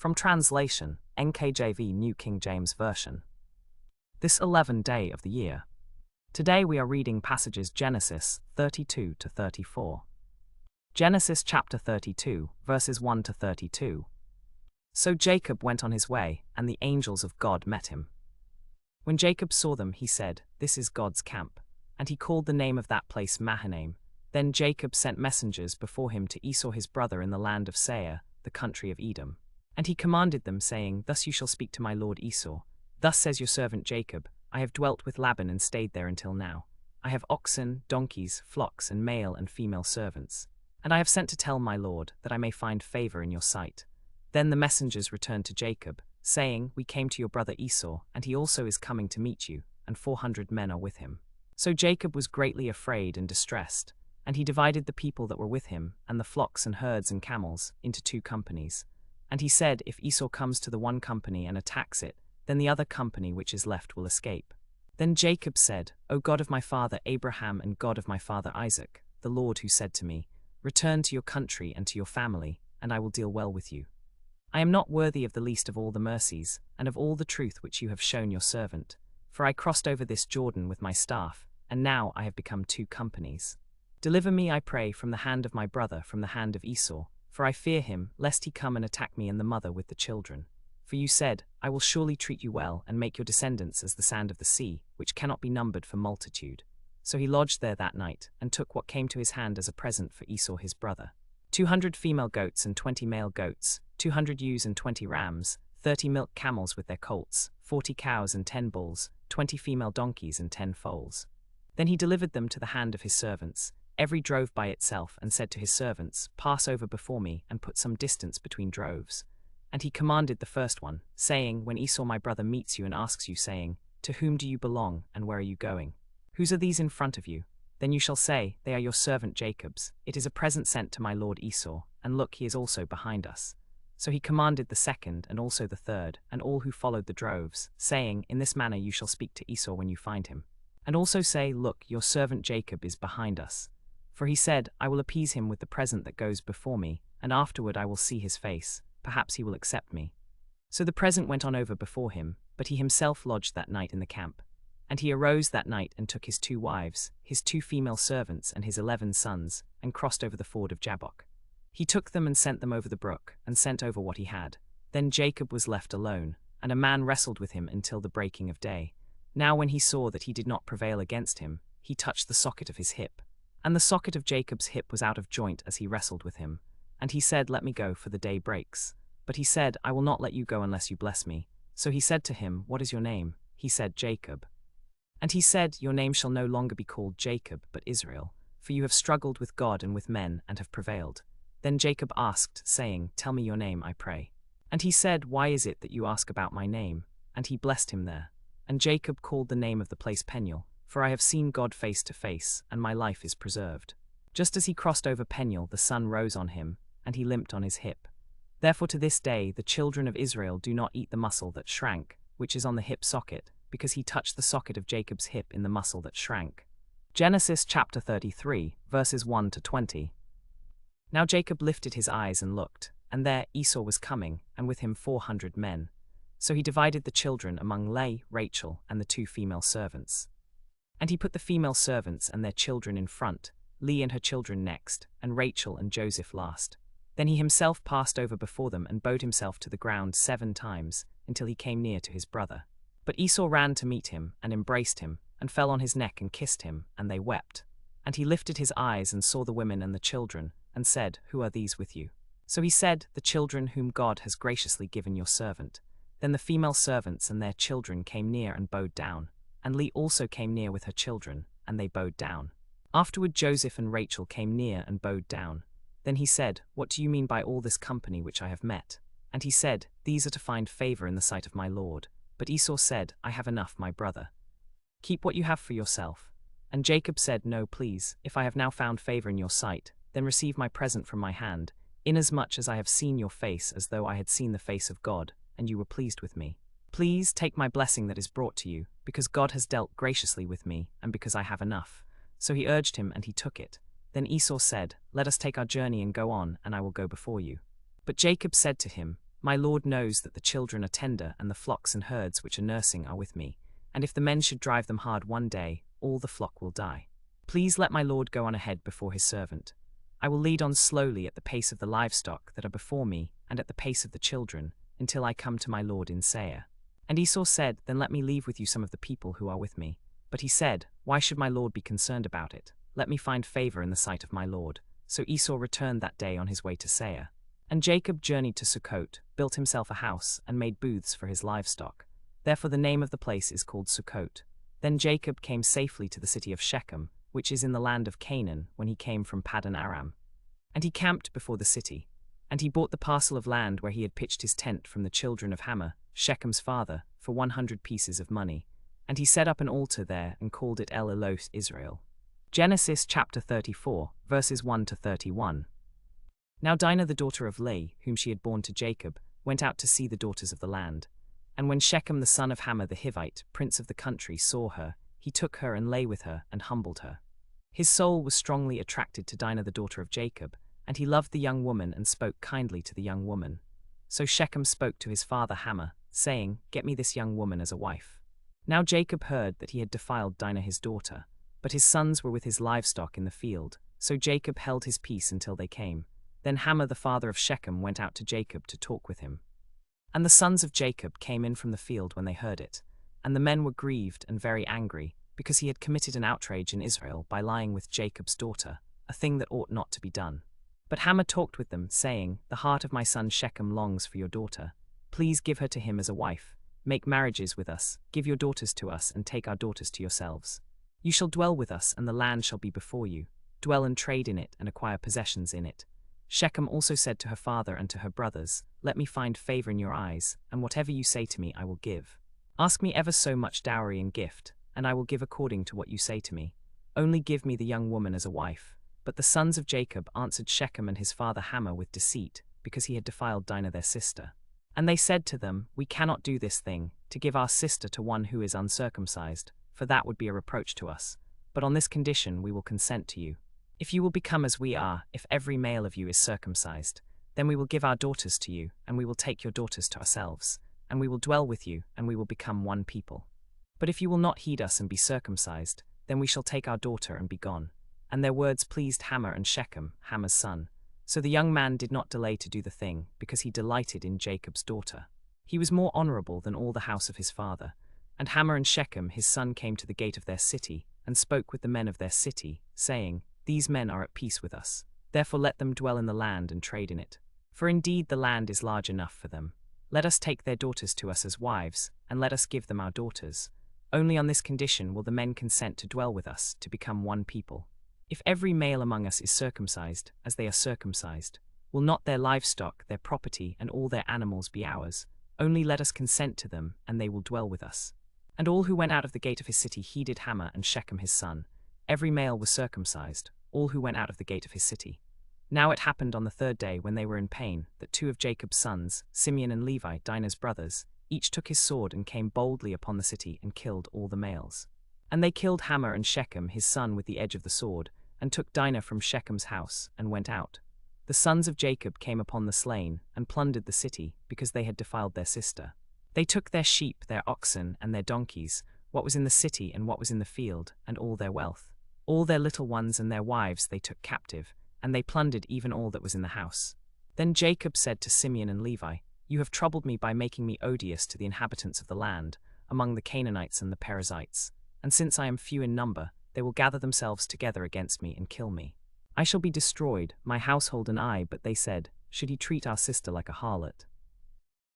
From translation, NKJV New King James Version. This 11th day of the year. Today we are reading passages Genesis 32 to 34. Genesis chapter 32, verses 1 to 32. So Jacob went on his way, and the angels of God met him. When Jacob saw them, he said, "This is God's camp." And he called the name of that place Mahanaim. Then Jacob sent messengers before him to Esau his brother in the land of Seir, the country of Edom. And he commanded them, saying, "Thus you shall speak to my lord Esau. Thus says your servant Jacob, I have dwelt with Laban and stayed there until now. I have oxen, donkeys, flocks, and male and female servants. And I have sent to tell my lord, that I may find favor in your sight." Then the messengers returned to Jacob, saying, "We came to your brother Esau, and he also is coming to meet you, and 400 men are with him." So Jacob was greatly afraid and distressed, and he divided the people that were with him, and the flocks and herds and camels, into 2 companies. And he said, "If Esau comes to the one company and attacks it, then the other company which is left will escape." Then Jacob said, "O God of my father Abraham and God of my father Isaac, the Lord who said to me, 'Return to your country and to your family, and I will deal well with you.' I am not worthy of the least of all the mercies, and of all the truth which you have shown your servant. For I crossed over this Jordan with my staff, and now I have become 2 companies. Deliver me, I pray, from the hand of my brother, from the hand of Esau, for I fear him, lest he come and attack me and the mother with the children. For you said, I will surely treat you well, and make your descendants as the sand of the sea, which cannot be numbered for multitude." So he lodged there that night, and took what came to his hand as a present for Esau his brother: 200 female goats and 20 male goats, 200 ewes and 20 rams, 30 milk camels with their colts, 40 cows and 10 bulls, 20 female donkeys and 10 foals. Then he delivered them to the hand of his servants, every drove by itself, and said to his servants, "Pass over before me, and put some distance between droves." And he commanded the first one, saying, "When Esau my brother meets you and asks you, saying, 'To whom do you belong, and where are you going? Whose are these in front of you?' Then you shall say, 'They are your servant Jacob's. It is a present sent to my lord Esau, and look, he is also behind us.'" So he commanded the second, and also the third, and all who followed the droves, saying, "In this manner you shall speak to Esau when you find him. And also say, 'Look, your servant Jacob is behind us.' For he said, 'I will appease him with the present that goes before me, and afterward I will see his face. Perhaps he will accept me.' So the present went on over before him, but he himself lodged that night in the camp. And he arose that night and took his 2 wives, his 2 female servants, and his 11 sons, and crossed over the ford of Jabbok. He took them and sent them over the brook, and sent over what he had. Then Jacob was left alone, and a man wrestled with him until the breaking of day. Now when he saw that he did not prevail against him, he touched the socket of his hip. And the socket of Jacob's hip was out of joint as he wrestled with him. And he said, "Let me go, for the day breaks." But he said, "I will not let you go unless you bless me." So he said to him, "What is your name?" He said, "Jacob." And he said, "Your name shall no longer be called Jacob, but Israel, for you have struggled with God and with men, and have prevailed." Then Jacob asked, saying, "Tell me your name, I pray." And he said, "Why is it that you ask about my name?" And he blessed him there. And Jacob called the name of the place Peniel, for I have seen God face to face, and my life is preserved. Just as he crossed over Peniel, the sun rose on him, and he limped on his hip. Therefore to this day the children of Israel do not eat the muscle that shrank, which is on the hip socket, because he touched the socket of Jacob's hip in the muscle that shrank. Genesis chapter 33, verses 1 to 20. Now Jacob lifted his eyes and looked, and there Esau was coming, and with him 400 men. So he divided the children among Leah, Rachel, and the 2 female servants. And he put the female servants and their children in front, Leah and her children next, and Rachel and Joseph last. Then he himself passed over before them and bowed himself to the ground 7 times, until he came near to his brother. But Esau ran to meet him, and embraced him, and fell on his neck and kissed him, and they wept. And he lifted his eyes and saw the women and the children, and said, "Who are these with you?" So he said, "The children whom God has graciously given your servant." Then the female servants and their children came near and bowed down. And Leah also came near with her children, and they bowed down. Afterward Joseph and Rachel came near and bowed down. Then he said, "What do you mean by all this company which I have met?" And he said, "These are to find favor in the sight of my lord." But Esau said, "I have enough, my brother. Keep what you have for yourself." And Jacob said, "No, please, if I have now found favor in your sight, then receive my present from my hand, inasmuch as I have seen your face as though I had seen the face of God, and you were pleased with me. Please take my blessing that is brought to you, because God has dealt graciously with me, and because I have enough." So he urged him, and he took it. Then Esau said, "Let us take our journey and go on, and I will go before you." But Jacob said to him, My Lord knows that the children are tender and the flocks and herds which are nursing are with me, and if the men should drive them hard one day, all the flock will die. Please let my Lord go on ahead before his servant. I will lead on slowly at the pace of the livestock that are before me and at the pace of the children, until I come to my Lord in Seir. And Esau said, Then let me leave with you some of the people who are with me. But he said, Why should my Lord be concerned about it? Let me find favor in the sight of my Lord. So Esau returned that day on his way to Seir. And Jacob journeyed to Sukkot, built himself a house, and made booths for his livestock. Therefore the name of the place is called Sukkot. Then Jacob came safely to the city of Shechem, which is in the land of Canaan, when he came from Paddan Aram. And he camped before the city. And he bought the parcel of land where he had pitched his tent from the children of Hamor, Shechem's father, for 100 pieces of money. And he set up an altar there and called it El Eloth Israel. Genesis chapter 34, verses 1 to 31. Now Dinah the daughter of Leah, whom she had borne to Jacob, went out to see the daughters of the land. And when Shechem the son of Hamor the Hivite, prince of the country, saw her, he took her and lay with her and humbled her. His soul was strongly attracted to Dinah the daughter of Jacob, and he loved the young woman and spoke kindly to the young woman. So Shechem spoke to his father Hamor, saying, Get me this young woman as a wife. Now Jacob heard that he had defiled Dinah his daughter, but his sons were with his livestock in the field, so Jacob held his peace until they came. Then Hamor the father of Shechem went out to Jacob to talk with him. And the sons of Jacob came in from the field when they heard it, and the men were grieved and very angry, because he had committed an outrage in Israel by lying with Jacob's daughter, a thing that ought not to be done. But Hamor talked with them, saying, The heart of my son Shechem longs for your daughter. Please give her to him as a wife. Make marriages with us, give your daughters to us, and take our daughters to yourselves. You shall dwell with us, and the land shall be before you. Dwell and trade in it, and acquire possessions in it. Shechem also said to her father and to her brothers, Let me find favor in your eyes, and whatever you say to me I will give. Ask me ever so much dowry and gift, and I will give according to what you say to me. Only give me the young woman as a wife. But the sons of Jacob answered Shechem and his father Hamor with deceit, because he had defiled Dinah their sister. And they said to them, We cannot do this thing, to give our sister to one who is uncircumcised, for that would be a reproach to us. But on this condition we will consent to you. If you will become as we are, if every male of you is circumcised, then we will give our daughters to you, and we will take your daughters to ourselves, and we will dwell with you, and we will become one people. But if you will not heed us and be circumcised, then we shall take our daughter and be gone. And their words pleased Hamor and Shechem, Hamor's son. So the young man did not delay to do the thing, because he delighted in Jacob's daughter. He was more honorable than all the house of his father. And Hamor and Shechem his son came to the gate of their city, and spoke with the men of their city, saying, These men are at peace with us. Therefore let them dwell in the land and trade in it. For indeed the land is large enough for them. Let us take their daughters to us as wives, and let us give them our daughters. Only on this condition will the men consent to dwell with us, to become one people. If every male among us is circumcised, as they are circumcised, will not their livestock, their property, and all their animals be ours? Only let us consent to them, and they will dwell with us. And all who went out of the gate of his city heeded Hamor and Shechem his son. Every male was circumcised, all who went out of the gate of his city. Now it happened on the third day, when they were in pain, that two of Jacob's sons, Simeon and Levi, Dinah's brothers, each took his sword and came boldly upon the city and killed all the males. And they killed Hamor and Shechem his son with the edge of the sword, and took Dinah from Shechem's house, and went out. The sons of Jacob came upon the slain, and plundered the city, because they had defiled their sister. They took their sheep, their oxen, and their donkeys, what was in the city and what was in the field, and all their wealth. All their little ones and their wives they took captive, and they plundered even all that was in the house. Then Jacob said to Simeon and Levi, You have troubled me by making me odious to the inhabitants of the land, among the Canaanites and the Perizzites. And since I am few in number, they will gather themselves together against me and kill me. I shall be destroyed, my household and I. But they said, Should he treat our sister like a harlot?